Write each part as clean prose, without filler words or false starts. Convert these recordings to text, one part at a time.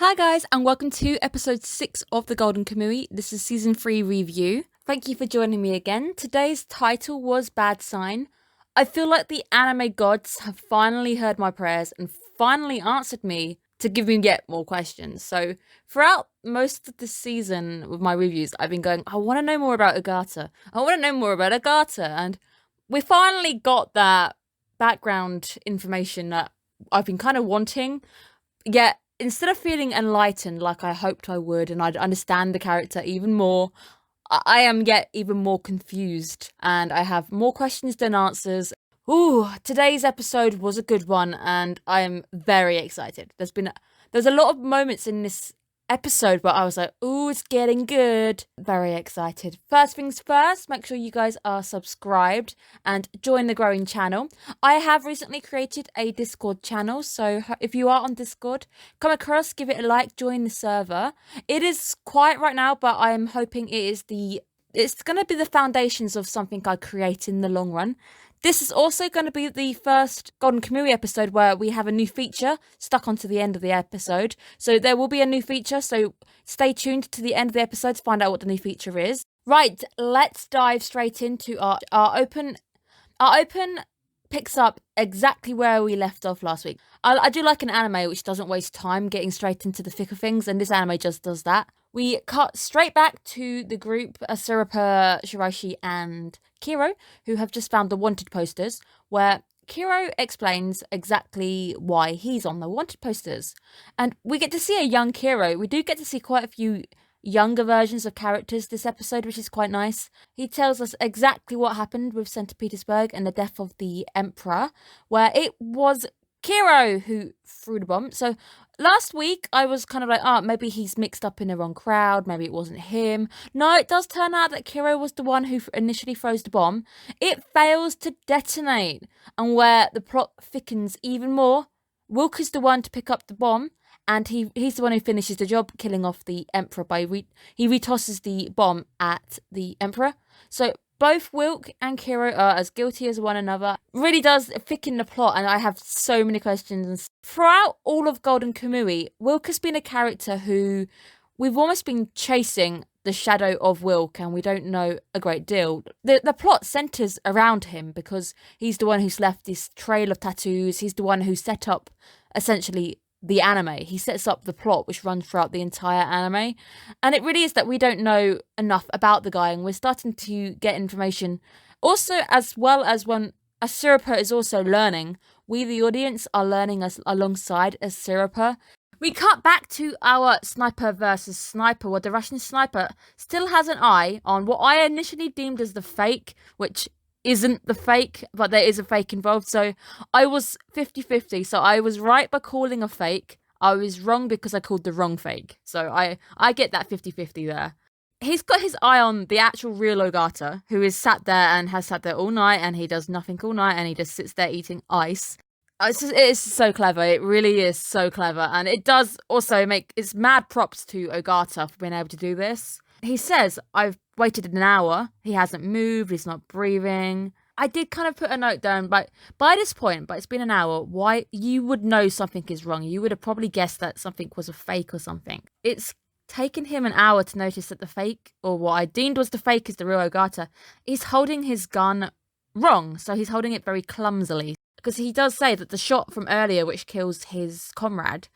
Hi guys, and welcome to episode 6 of the Golden Kamui. This is season 3 review. Thank you for joining me again. Today's title was Bad Sign. I feel like the anime gods have finally heard my prayers and finally answered me to give me yet more questions. So throughout most of the season with my reviews, I've been going, I want to know more about Ogata. I want to know more about Ogata. And we finally got that background information that I've been kind of wanting. Yet instead of feeling enlightened like I hoped I would and I'd understand the character even more, I am yet even more confused and I have more questions than answers. Ooh, today's episode was a good one and I am very excited. There's a lot of moments in this episode where I was like, ooh, it's getting good. Very excited. First things first, make sure you guys are subscribed and join the growing channel. I have recently created a Discord channel, so if you are on Discord, come across, give it a like, join the server. It is quiet right now, but I'm hoping it's going to be the foundations of something I create in the long run. This is also going to be the first Golden Kamui episode where we have a new feature stuck onto the end of the episode. So there will be a new feature, so stay tuned to the end of the episode to find out what the new feature is. Right, let's dive straight into our open. Our open picks up exactly where we left off last week. I do like an anime which doesn't waste time getting straight into the thick of things, and this anime just does that. We cut straight back to the group, Asirapa, Shiraishi, and Kiro, who have just found the wanted posters, where Kiro explains exactly why he's on the wanted posters. And we get to see a young Kiro. We do get to see quite a few younger versions of characters this episode, which is quite nice. He tells us exactly what happened with St. Petersburg and the death of the Emperor, where it was Kiro who threw the bomb. So last week I was kind of like, maybe he's mixed up in the wrong crowd, maybe it wasn't him. No, it does turn out that Kiro was the one who initially throws the bomb. It fails to detonate, and where the plot thickens even more, Wilk is the one to pick up the bomb, and he's the one who finishes the job, killing off the Emperor by he retosses the bomb at the Emperor. So both Wilk and Kiro are as guilty as one another. Really does thicken the plot, and I have so many questions. Throughout all of Golden Kamui, Wilk has been a character who we've almost been chasing the shadow of Wilk, and we don't know a great deal. The plot centres around him because he's the one who's left this trail of tattoos. He's the one who set up, essentially, the anime. He sets up the plot which runs throughout the entire anime, and it really is that we don't know enough about the guy, and we're starting to get information also, as well as when Asirapa is also learning. We, the audience, are learning alongside Asirapa. We cut back to our sniper versus sniper, where the Russian sniper still has an eye on what I initially deemed as the fake, which isn't the fake, but there is a fake involved. So I was 50-50. So I was right by calling a fake. I was wrong because I called the wrong fake. So I get that 50-50 there. He's got his eye on the actual real Ogata, who is sat there and has sat there all night, and he does nothing all night, and he just sits there eating ice. It is so clever. It really is so clever. And it does also it's mad props to Ogata for being able to do this. He says, I've waited an hour. He hasn't moved. He's not breathing. I did kind of put a note down, but by this point, but it's been an hour, why you would know something is wrong. You would have probably guessed that something was a fake or something. It's taken him an hour to notice that the fake, or what I deemed was the fake, is the real Ogata. He's holding his gun wrong, so he's holding it very clumsily. Because he does say that the shot from earlier, which kills his comrade,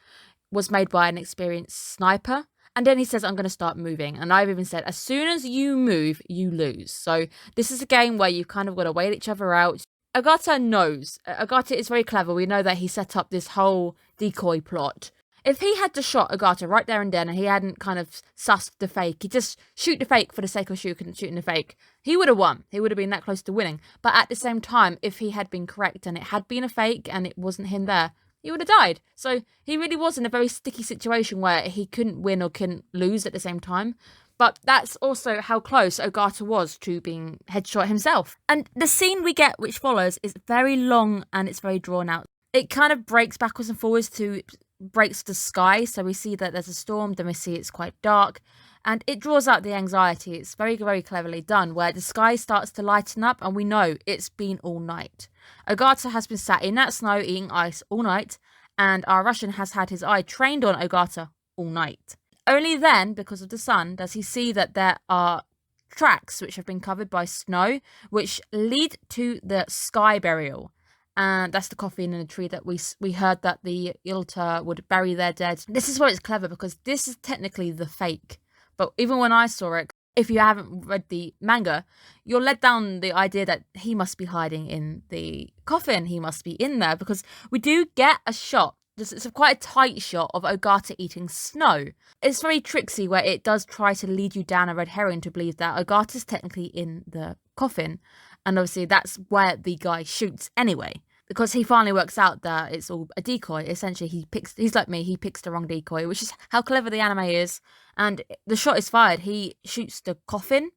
was made by an experienced sniper. And then he says, I'm going to start moving. And I've even said, as soon as you move, you lose. So this is a game where you've kind of got to wait each other out. Ogata knows. Ogata is very clever. We know that he set up this whole decoy plot. If he had just shot Ogata right there and then, and he hadn't kind of sussed the fake, he just shoot the fake for the sake of shooting the fake, he would have won. He would have been that close to winning. But at the same time, if he had been correct and it had been a fake and it wasn't him there, he would have died. So he really was in a very sticky situation where he couldn't win or couldn't lose at the same time. But that's also how close Ogata was to being headshot himself. And the scene we get which follows is very long and it's very drawn out. It kind of breaks backwards and forwards to breaks the sky. So we see that there's a storm, then we see it's quite dark. And it draws out the anxiety. It's very, very cleverly done, where the sky starts to lighten up and we know it's been all night. Ogata has been sat in that snow eating ice all night, and our Russian has had his eye trained on Ogata all night. Only then, because of the sun, does he see that there are tracks which have been covered by snow, which lead to the sky burial. And that's the coffin in a tree that we heard that the Ilta would bury their dead. This is where it's clever, because this is technically the fake. But even when I saw it, if you haven't read the manga, you're led down the idea that he must be hiding in the coffin. He must be in there, because we do get a shot. It's quite a tight shot of Ogata eating snow. It's very tricksy, where it does try to lead you down a red herring to believe that Ogata's technically in the coffin. And obviously that's where the guy shoots anyway, because he finally works out that it's all a decoy. Essentially, he's like me, he picks the wrong decoy, which is how clever the anime is. And the shot is fired. He shoots the coffin,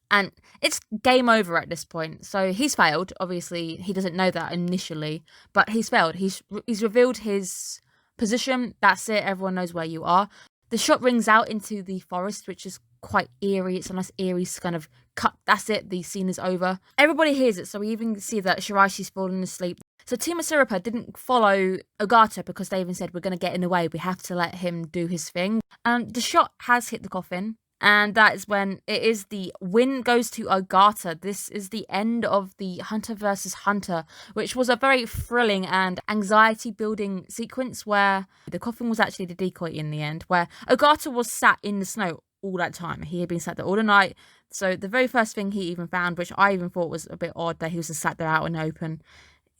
and it's game over at this point. So he's failed. Obviously, he doesn't know that initially, but he's failed. He's revealed his position. That's it. Everyone knows where you are. The shot rings out into the forest, which is quite eerie. It's a nice eerie kind of cut. That's it. The scene is over. Everybody hears it, so we even see that Shiraishi's fallen asleep. So Team Siripa didn't follow Ogata because they even said, we're going to get in the way. We have to let him do his thing. And the shot has hit the coffin. And that is when it is the win goes to Ogata. This is the end of the Hunter versus Hunter, which was a very thrilling and anxiety-building sequence where the coffin was actually the decoy in the end, where Ogata was sat in the snow all that time. He had been sat there all the night. So the very first thing he even found, which I even thought was a bit odd that he was just sat there out in the open,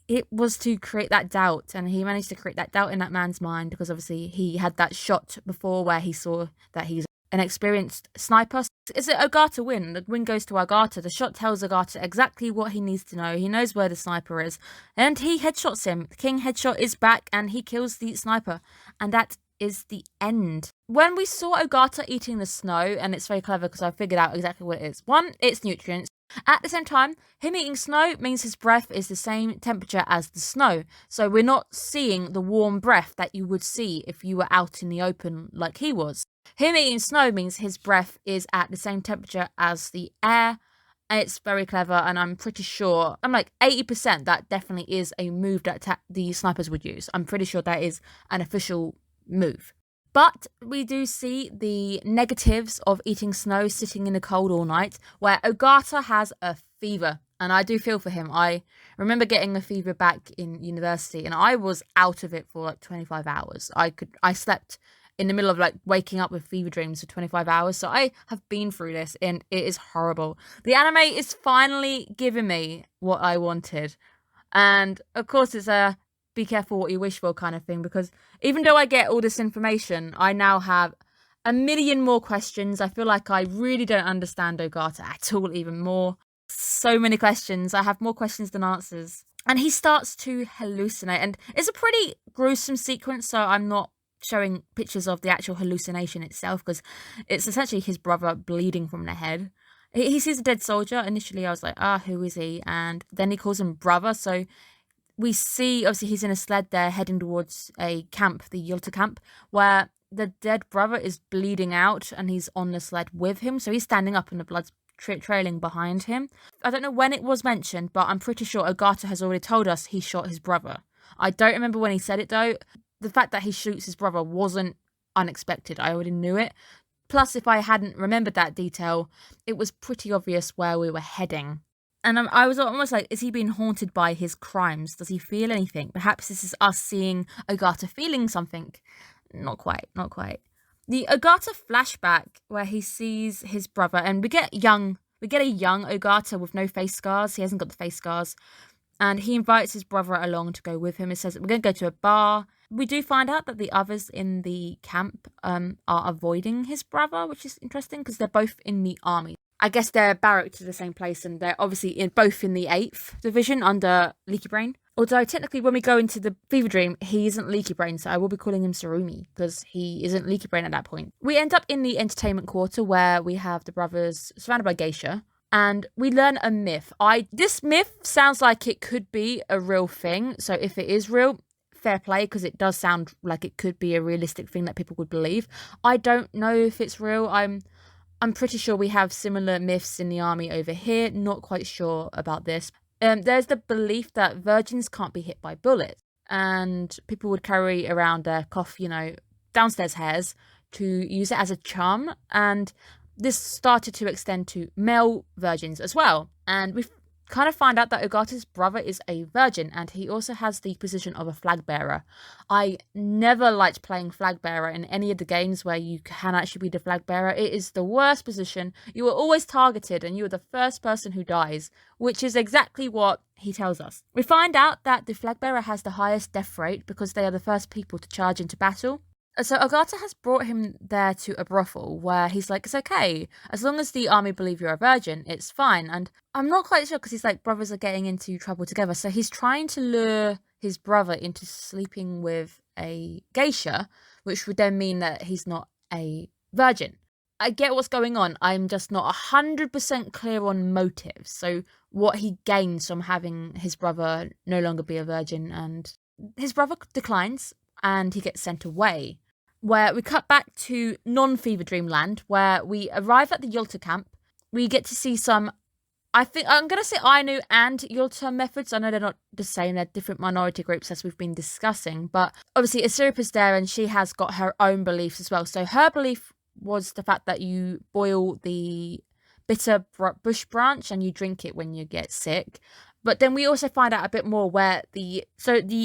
it was to create that doubt. And he managed to create that doubt in that man's mind, because obviously he had that shot before where he saw that he's an experienced sniper. It's an Ogata win. The win goes to Ogata. The shot tells Ogata exactly what he needs to know. He knows where the sniper is. And he headshots him. The King headshot is back and he kills the sniper. And that is the end. When we saw Ogata eating the snow, and it's very clever because I figured out exactly what it is. One, it's nutrients. At the same time, him eating snow means his breath is the same temperature as the snow. So we're not seeing the warm breath that you would see if you were out in the open like he was. Him eating snow means his breath is at the same temperature as the air. It's very clever, and I'm pretty sure, I'm like 80% that definitely is a move that the snipers would use. I'm pretty sure that is an official move. But we do see the negatives of eating snow sitting in the cold all night, where Ogata has a fever. And I do feel for him. I remember getting a fever back in university, and I was out of it for like 25 hours. I slept in the middle of like waking up with fever dreams for 25 hours. So I have been through this, and it is horrible. The anime is finally giving me what I wanted. And of course, it's a be careful what you wish for kind of thing, because even though I get all this information, I now have a million more questions. I feel like I really don't understand Ogata at all, even more. So many questions. I have more questions than answers. And he starts to hallucinate, and it's a pretty gruesome sequence, so I'm not showing pictures of the actual hallucination itself, because it's essentially his brother bleeding from the head. He sees a dead soldier. Initially I was like, who is he? And then he calls him brother. So we see, obviously, he's in a sled there heading towards a camp, the Yulta camp, where the dead brother is bleeding out and he's on the sled with him. So he's standing up and the blood's trailing behind him. I don't know when it was mentioned, but I'm pretty sure Ogata has already told us he shot his brother. I don't remember when he said it, though. The fact that he shoots his brother wasn't unexpected. I already knew it. Plus, if I hadn't remembered that detail, it was pretty obvious where we were heading. And I was almost like, is he being haunted by his crimes? Does he feel anything? Perhaps this is us seeing Ogata feeling something. Not quite. The Ogata flashback where he sees his brother, and we get a young Ogata with no face scars. He hasn't got the face scars. And he invites his brother along to go with him. It says, we're going to go to a bar. We do find out that the others in the camp are avoiding his brother, which is interesting because they're both in the army. I guess they're barracked to the same place, and they're obviously both in the 8th Division under Leaky Brain. Although technically when we go into the Fever Dream, he isn't Leaky Brain, so I will be calling him Sarumi because he isn't Leaky Brain at that point. We end up in the entertainment quarter where we have the brothers surrounded by geisha, and we learn a myth. This myth sounds like it could be a real thing, so if it is real, fair play, because it does sound like it could be a realistic thing that people would believe. I don't know if it's real. I'm pretty sure we have similar myths in the army over here. Not quite sure about this. There's the belief that virgins can't be hit by bullets, and people would carry around their downstairs hairs to use it as a charm, and this started to extend to male virgins as well. And we kind of find out that Ogata's brother is a virgin, and he also has the position of a flag bearer. I never liked playing flag bearer in any of the games where you can actually be the flag bearer. It is the worst position. You are always targeted, and you are the first person who dies, which is exactly what he tells us. We find out that the flag bearer has the highest death rate because they are the first people to charge into battle. So Ogata has brought him there to a brothel where he's like, it's okay. As long as the army believe you're a virgin, it's fine. And I'm not quite sure because he's like, brothers are getting into trouble together. So he's trying to lure his brother into sleeping with a geisha, which would then mean that he's not a virgin. I get what's going on. I'm just not 100% clear on motives. So what he gains from having his brother no longer be a virgin, and his brother declines and he gets sent away. Where we cut back to non-Fever Dream land, where we arrive at the Yulta camp. We get to see some, I think, I'm going to say Ainu and Yulta methods. I know they're not the same, they're different minority groups as we've been discussing. But obviously Asiripa's there and she has got her own beliefs as well. So her belief was the fact that you boil the bitter bush branch and you drink it when you get sick. But then we also find out a bit more where the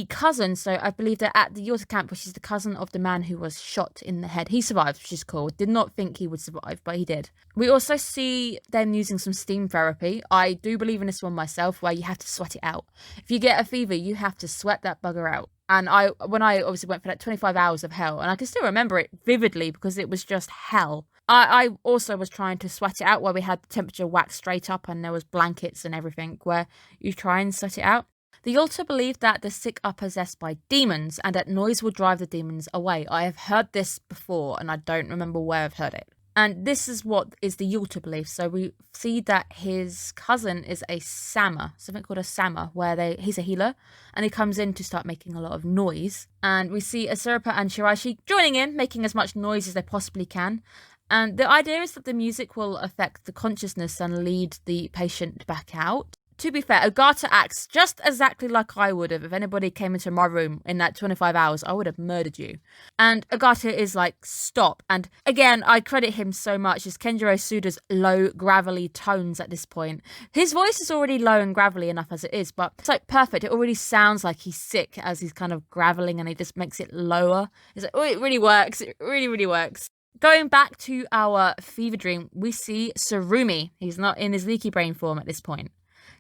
cousin, so I believe they're at the Yulta camp, which is the cousin of the man who was shot in the head. He survived, which is cool. Did not think he would survive, but he did. We also see them using some steam therapy. I do believe in this one myself, where you have to sweat it out. If you get a fever, you have to sweat that bugger out. And when I obviously went for that 25 hours of hell, and I can still remember it vividly because it was just hell. I also was trying to sweat it out where we had the temperature whacked straight up and there was blankets and everything where you try and sweat it out. The Yulta believe that the sick are possessed by demons and that noise will drive the demons away. I have heard this before and I don't remember where I've heard it. And this is what is the Yulta belief. So we see that his cousin is a Sama, something called a Sama, where he's a healer, and he comes in to start making a lot of noise. And we see Asiripa and Shiraishi joining in, making as much noise as they possibly can. And the idea is that the music will affect the consciousness and lead the patient back out. To be fair, Ogata acts just exactly like I would have if anybody came into my room in that 25 hours. I would have murdered you. And Ogata is like, stop. And again, I credit him so much as Kenjiro Suda's low, gravelly tones at this point. His voice is already low and gravelly enough as it is, but it's like perfect. It already sounds like he's sick as he's kind of graveling and he just makes it lower. It's like, oh, it really works. It really, really works. Going back to our fever dream, we see Tsurumi. He's not in his leaky brain form at this point.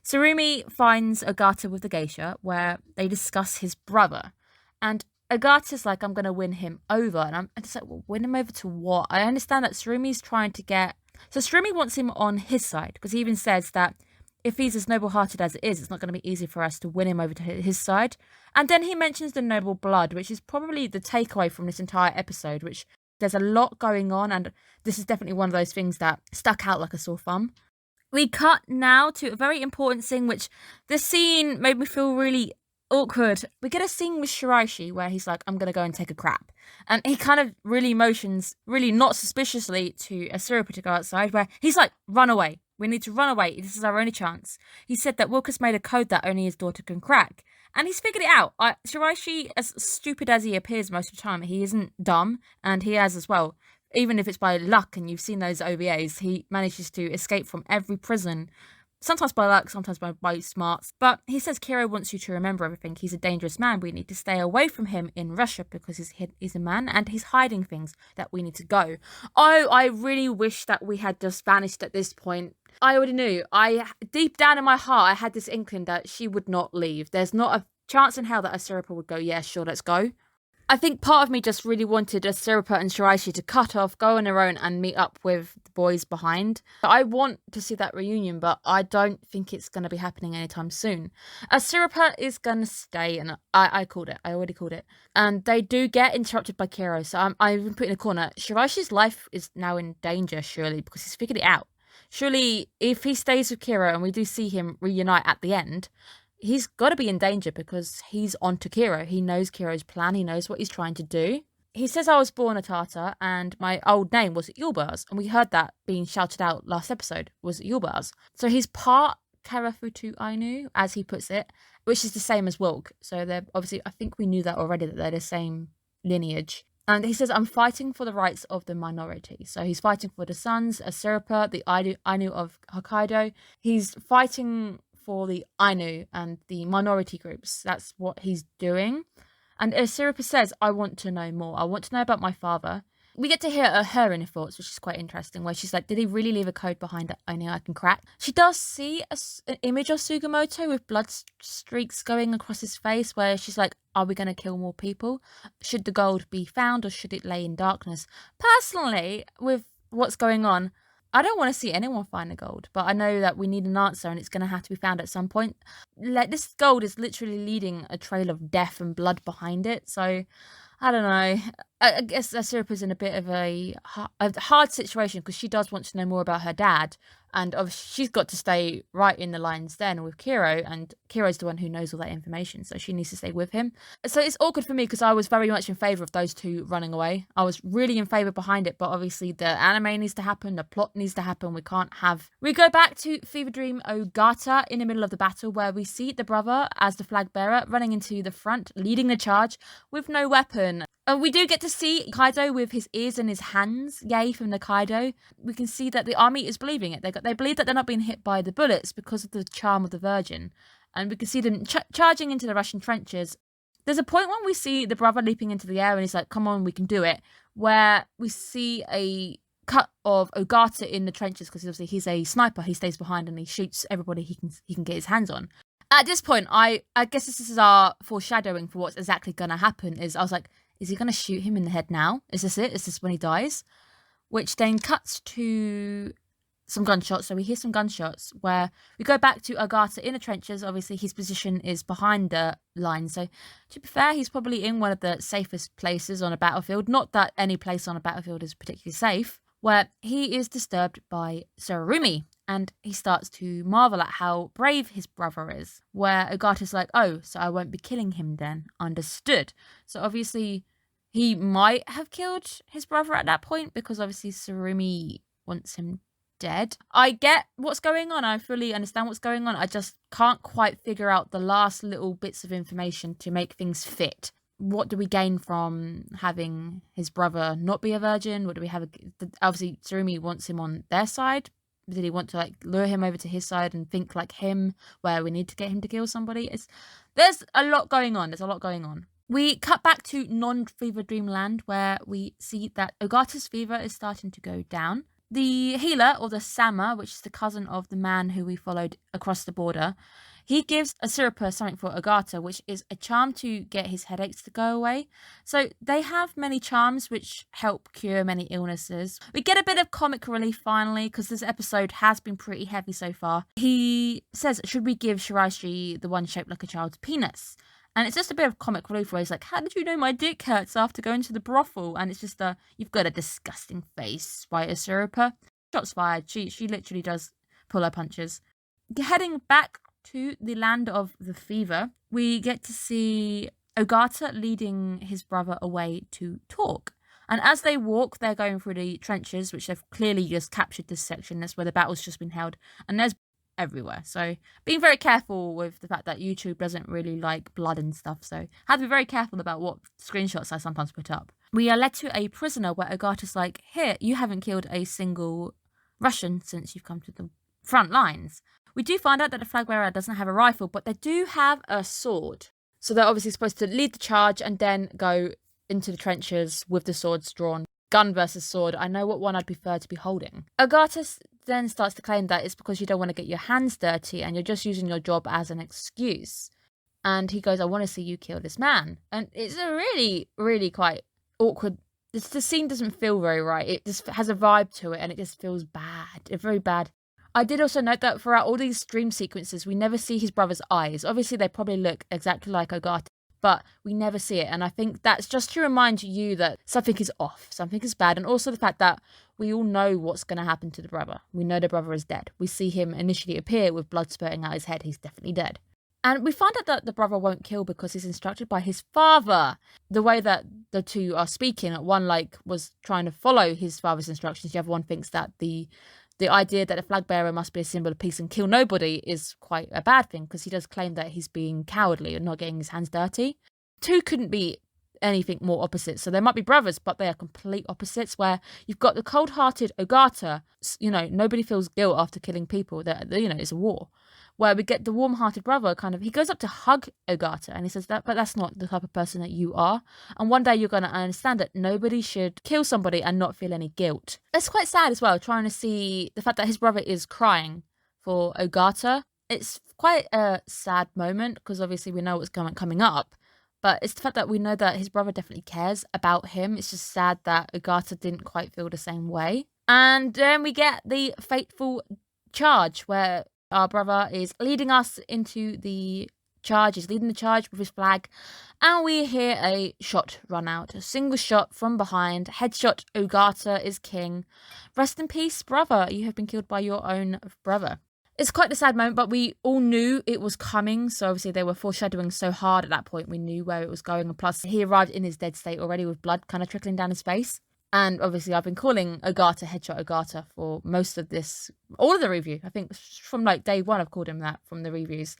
Tsurumi finds Ogata with the geisha, where they discuss his brother. And Ogata's like, I'm going to win him over. And I'm just like, well, win him over to what? I understand that Tsurumi's trying to get... So Tsurumi wants him on his side, because he even says that if he's as noble-hearted as it is, it's not going to be easy for us to win him over to his side. And then he mentions the noble blood, which is probably the takeaway from this entire episode, which there's a lot going on, and this is definitely one of those things that stuck out like a sore thumb. We cut now to a very important scene, which this scene made me feel really awkward. We get a scene with Shiraishi where he's like, I'm going to go and take a crap. And he kind of really motions, really not suspiciously, to Asiripa to go outside, where he's like, run away. We need to run away. This is our only chance. He said that Wilkes made a code that only his daughter can crack. And he's figured it out. Shiraishi, as stupid as he appears most of the time, he isn't dumb, and he has as well. Even if it's by luck, and you've seen those OVAs, he manages to escape from every prison. Sometimes by luck, sometimes by smarts. But he says Kiro wants you to remember everything. He's a dangerous man. We need to stay away from him in Russia because he's a man and he's hiding things that we need to go. Oh, I really wish that we had just vanished at this point. I already knew. Deep down in my heart, I had this inkling that she would not leave. There's not a chance in hell that Asiripa would go, yeah, sure, let's go. I think part of me just really wanted Asiripa and Shiraishi to cut off, go on their own and meet up with the boys behind. I want to see that reunion, but I don't think it's going to be happening anytime soon. Asiripa is going to stay, and I called it. I already called it. And they do get interrupted by Kiro, so I'm even put in a corner. Shiraishi's life is now in danger, surely, because he's figured it out. Surely, if he stays with Kiro and we do see him reunite at the end, he's got to be in danger because he's on to Kiro. He knows Kiro's plan. He knows what he's trying to do. He says, I was born a Tartar and my old name was Yulbars. And we heard that being shouted out last episode was Yulbars. So he's part Karafutu Ainu, as he puts it, which is the same as Wilk. So they're obviously, I think we knew that already, that they're the same lineage. And he says, I'm fighting for the rights of the minority. So he's fighting for the Suns, Asirpa, the Ainu of Hokkaido. He's fighting for the Ainu and the minority groups. That's what he's doing. And Asirpa says, I want to know more. I want to know about my father. We get to hear her inner thoughts, which is quite interesting, where she's like, did he really leave a code behind that only I can crack? She does see an image of Sugimoto with blood streaks going across his face, where she's like, are we going to kill more people? Should the gold be found or should it lay in darkness? Personally, with what's going on, I don't want to see anyone find the gold, but I know that we need an answer and it's going to have to be found at some point. Like, this gold is literally leading a trail of death and blood behind it, so I don't know. I guess Asirpa's in a bit of a hard situation because she does want to know more about her dad. And she's got to stay right in the lines then with Kiro. And Kiro's the one who knows all that information. So she needs to stay with him. So it's awkward for me because I was very much in favour of those two running away. I was really in favour behind it. But obviously the anime needs to happen. The plot needs to happen. We can't have... We go back to Fever Dream Ogata in the middle of the battle where we see the brother as the flag bearer running into the front, leading the charge with no weapon. We do get to see Kaido with his ears and his hands, yay, from the Kaido. We can see that the army is believing it. They believe that they're not being hit by the bullets because of the charm of the Virgin. And we can see them charging into the Russian trenches. There's a point when we see the brother leaping into the air and he's like, come on, we can do it. Where we see a cut of Ogata in the trenches because obviously he's a sniper. He stays behind and he shoots everybody he can get his hands on. At this point, I guess this is our foreshadowing for what's exactly going to happen. I was like, is he going to shoot him in the head now? Is this it? Is this when he dies? Which then cuts to some gunshots. So we hear some gunshots where we go back to Ogata in the trenches. Obviously, his position is behind the line. So to be fair, he's probably in one of the safest places on a battlefield. Not that any place on a battlefield is particularly safe. Where he is disturbed by Tsurumi. And he starts to marvel at how brave his brother is. Where Ogata's like, oh, so I won't be killing him then. Understood. So obviously, he might have killed his brother at that point because obviously Tsurumi wants him dead. I get what's going on. I fully understand what's going on. I just can't quite figure out the last little bits of information to make things fit. What do we gain from having his brother not be a virgin? What do we have? Obviously, Tsurumi wants him on their side. Did he want to lure him over to his side and think like him, where we need to get him to kill somebody? There's a lot going on. We cut back to non-Fever Dreamland, where we see that Ogata's fever is starting to go down. The healer, or the Sama, which is the cousin of the man who we followed across the border, he gives Asirpa something for Ogata, which is a charm to get his headaches to go away. So they have many charms which help cure many illnesses. We get a bit of comic relief finally, because this episode has been pretty heavy so far. He says, should we give Shiraishi the one shaped like a child's penis? And it's just a bit of comic relief where he's like, how did you know my dick hurts after going to the brothel? And it's just you've got a disgusting face by Asirpa. Shots fired. She literally does pull her punches. Heading back to the land of the fever, we get to see Ogata leading his brother away to talk. And as they walk, they're going through the trenches, which they've clearly just captured this section. That's where the battle's just been held. And there's everywhere. So being very careful with the fact that YouTube doesn't really like blood and stuff. So have to be very careful about what screenshots I sometimes put up. We are led to a prisoner where Ogata's like, here, you haven't killed a single Russian since you've come to the front lines. We do find out that the flag bearer doesn't have a rifle, but they do have a sword. So they're obviously supposed to lead the charge and then go into the trenches with the swords drawn. Gun versus sword. I know what one I'd prefer to be holding. Ogata then starts to claim that it's because you don't want to get your hands dirty and you're just using your job as an excuse. And he goes, I want to see you kill this man. And it's a really, really quite awkward. The scene doesn't feel very right. It just has a vibe to it and it just feels bad. It's very bad. I did also note that throughout all these dream sequences, we never see his brother's eyes. Obviously, they probably look exactly like Ogata, but we never see it. And I think that's just to remind you that something is off, something is bad. And also the fact that we all know what's going to happen to the brother. We know the brother is dead. We see him initially appear with blood spurting out his head. He's definitely dead. And we find out that the brother won't kill because he's instructed by his father. The way that the two are speaking, one was trying to follow his father's instructions. The other one thinks that the idea that a flag bearer must be a symbol of peace and kill nobody is quite a bad thing because he does claim that he's being cowardly and not getting his hands dirty. Two couldn't be anything more opposite. So they might be brothers, but they are complete opposites, where you've got the cold-hearted Ogata, nobody feels guilt after killing people, that it's a war. Where we get the warm-hearted brother he goes up to hug Ogata and he says but that's not the type of person that you are. And one day you're going to understand that nobody should kill somebody and not feel any guilt. It's quite sad as well, trying to see the fact that his brother is crying for Ogata. It's quite a sad moment because obviously we know what's coming up. But it's the fact that we know that his brother definitely cares about him. It's just sad that Ogata didn't quite feel the same way. And then we get the fateful charge where our brother is leading us into the charge. He's leading the charge with his flag. And we hear a shot run out. A single shot from behind. Headshot, Ogata is king. Rest in peace, brother. You have been killed by your own brother. It's quite a sad moment, but we all knew it was coming. So obviously they were foreshadowing so hard at that point. We knew where it was going. And plus, he arrived in his dead state already with blood kind of trickling down his face. And obviously I've been calling Ogata Headshot Ogata for most of this, all of the review. I think from day one I've called him that from the reviews.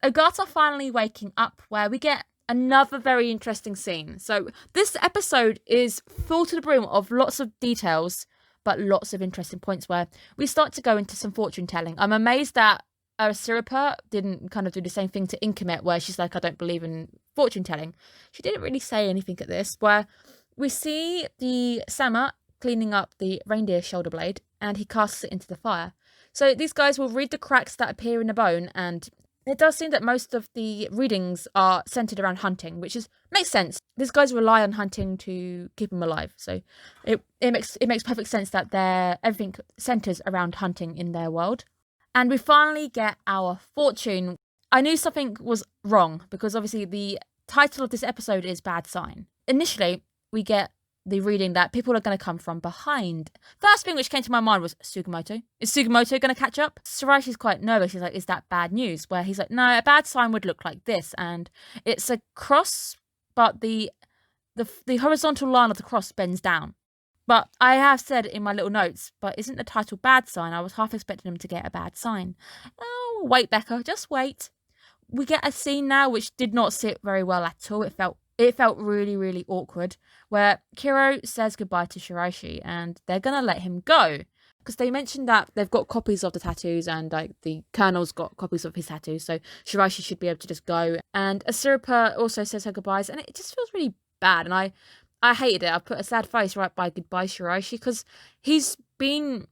Ogata finally waking up, where we get another very interesting scene. So this episode is full to the brim of lots of details, but lots of interesting points where we start to go into some fortune telling. I'm amazed that Siripa didn't kind of do the same thing to Incomet, where she's like, I don't believe in fortune telling. She didn't really say anything at this, where we see the Sama cleaning up the reindeer shoulder blade and he casts it into the fire. So these guys will read the cracks that appear in the bone, and it does seem that most of the readings are centered around hunting, which makes sense. These guys rely on hunting to keep them alive. So it makes perfect sense that everything centers around hunting in their world. And we finally get our fortune. I knew something was wrong because obviously the title of this episode is Bad Sign. Initially, we get the reading that people are going to come from behind. First thing which came to my mind was Sugimoto. Is Sugimoto going to catch up? Shiraishi's quite nervous. She's like, is that bad news? Where he's like, no, a bad sign would look like this. And it's a cross, but the horizontal line of the cross bends down. But I have said in my little notes, but isn't the title Bad Sign? I was half expecting him to get a bad sign. Oh, wait, Becca, just wait. We get a scene now which did not sit very well at all. It felt really, really awkward, where Kiro says goodbye to Shiraishi and they're going to let him go. Because they mentioned that they've got copies of the tattoos and the Colonel's got copies of his tattoos, so Shiraishi should be able to just go. And Asiripa also says her goodbyes, and it just feels really bad. And I hated it. I put a sad face right by goodbye Shiraishi, because he's been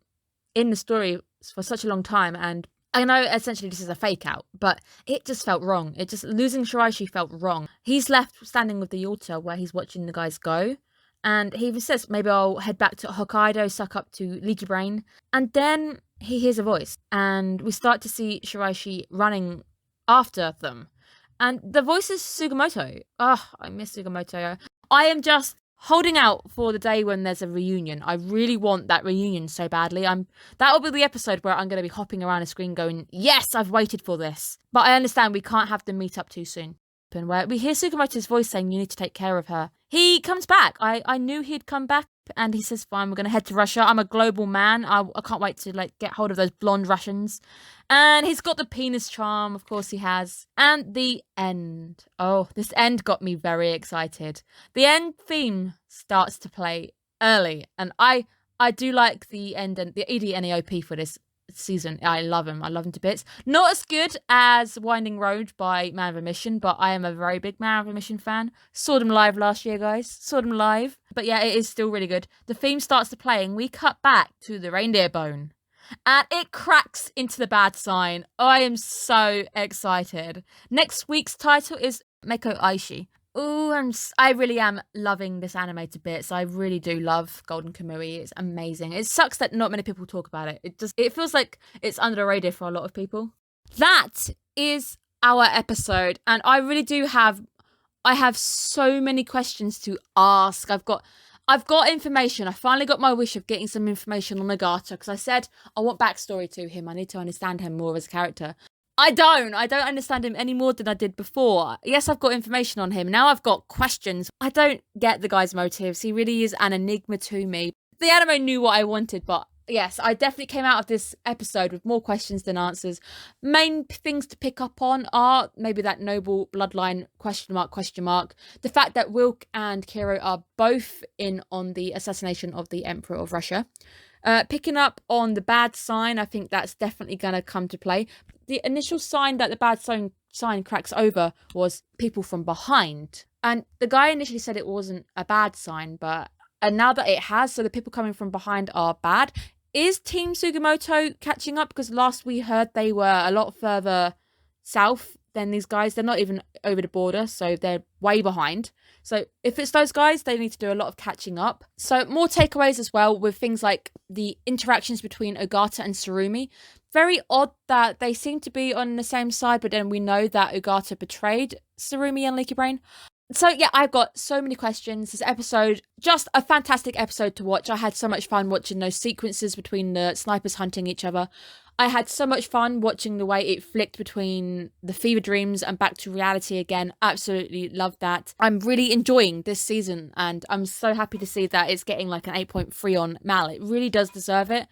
in the story for such a long time, and I know essentially this is a fake out, but it just felt wrong. Losing Shiraishi felt wrong. He's left standing with the altar where he's watching the guys go. And he even says, maybe I'll head back to Hokkaido, suck up to Leaky Brain. And then he hears a voice. And we start to see Shiraishi running after them. And the voice is Sugimoto. Oh, I miss Sugimoto. I am just holding out for the day when there's a reunion. I really want that reunion so badly. That will be the episode where I'm going to be hopping around the screen going, yes, I've waited for this. But I understand we can't have them meet up too soon. Where we hear Sugimoto's voice saying you need to take care of her. He comes back. I knew he'd come back, and he says, fine, we're going to head to Russia. I'm a global man. I can't wait to get hold of those blonde Russians. And he's got the penis charm, of course he has. And the end. Oh, this end got me very excited. The end theme starts to play early, and I do like the end and the EDNEOP for this season. I love him to bits. Not as good as Winding Road by Man of a Mission, but I am a very big Man of a Mission fan. Saw them live last year, guys. Saw them live. But yeah, it is still really good. The theme starts to play and we cut back to the reindeer bone. And it cracks into the Bad Sign. I am so excited. Next week's title is Meko Aishi. Ooh, I really am loving this anime to bits. I really do love Golden Kamui. It's amazing. It sucks that not many people talk about it. It feels like it's under the radar for a lot of people. That is our episode, and I really do have so many questions to ask. I've got information. I finally got my wish of getting some information on Nagata, because I said I want backstory to him. I need to understand him more as a character. I don't understand him any more than I did before. Yes, I've got information on him. Now I've got questions. I don't get the guy's motives. He really is an enigma to me. The anime knew what I wanted, but yes, I definitely came out of this episode with more questions than answers. Main things to pick up on are maybe that noble bloodline question mark. The fact that Wilk and Kiro are both in on the assassination of the Emperor of Russia. Picking up on the bad sign, I think that's definitely going to come to play. The initial sign that the bad sign cracks over was people from behind. And the guy initially said it wasn't a bad sign, and now that it has, so the people coming from behind are bad. Is Team Sugimoto catching up? Because last we heard they were a lot further south than these guys. They're not even over the border, so they're way behind. So if it's those guys, they need to do a lot of catching up. So more takeaways as well with things like the interactions between Ogata and Tsurumi. Very odd that they seem to be on the same side, but then we know that Ogata betrayed Tsurumi and Leaky Brain. So yeah, I've got so many questions. This episode, just a fantastic episode to watch. I had so much fun watching those sequences between the snipers hunting each other. I had so much fun watching the way it flicked between the fever dreams and back to reality again. Absolutely loved that. I'm really enjoying this season and I'm so happy to see that it's getting like an 8.3 on Mal. It really does deserve it.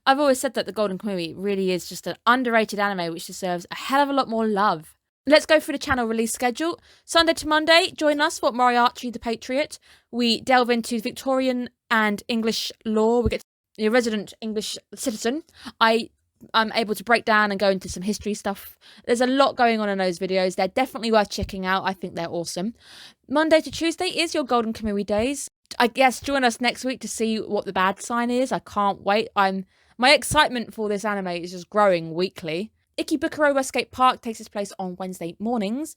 I've always said that the Golden Kamuy really is just an underrated anime which deserves a hell of a lot more love. Let's go through the channel release schedule. Sunday to Monday, join us for Moriarty the Patriot. We delve into Victorian and English law. We get the resident English citizen. I'm able to break down and go into some history stuff. There's a lot going on in those videos. They're definitely worth checking out. I think they're awesome. Monday to Tuesday is your Golden Kamuy days. I guess join us next week to see what the bad sign is. I can't wait. My excitement for this anime is just growing weekly. Ikebukuro Westgate Park takes its place on Wednesday mornings,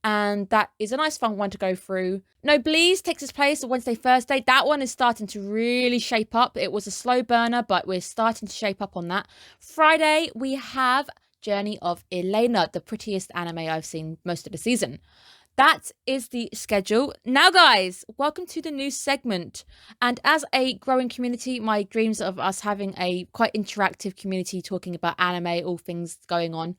and that is a nice fun one to go through. Noblesse takes its place on Wednesday, Thursday. That one is starting to really shape up. It was a slow burner, but we're starting to shape up on that. Friday, we have Journey of Elena, the prettiest anime I've seen most of the season. That is the schedule. Now, guys, welcome to the new segment. And as a growing community, my dreams of us having a quite interactive community talking about anime, all things going on.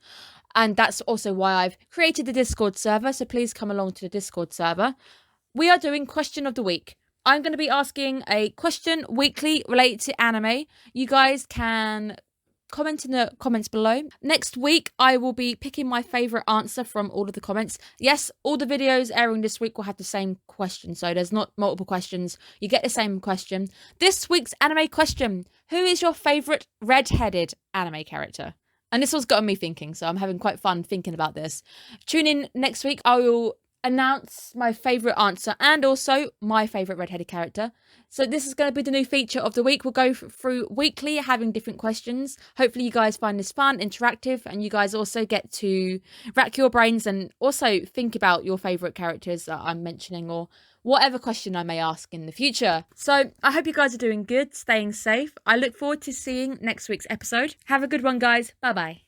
And that's also why I've created the Discord server. So please come along to the Discord server. We are doing Question of the Week. I'm going to be asking a question weekly related to anime. You guys can comment in the comments below. Next week, I will be picking my favourite answer from all of the comments. Yes, all the videos airing this week will have the same question, so there's not multiple questions. You get the same question. This week's anime question: who is your favourite red-headed anime character? And this one's gotten me thinking, so I'm having quite fun thinking about this. Tune in next week. I will announce my favourite answer and also my favourite red-headed character. So this is going to be the new feature of the week. We'll go through weekly having different questions. Hopefully you guys find this fun, interactive, and you guys also get to rack your brains and also think about your favourite characters that I'm mentioning or whatever question I may ask in the future. So I hope you guys are doing good, staying safe. I look forward to seeing next week's episode. Have a good one, guys. Bye-bye.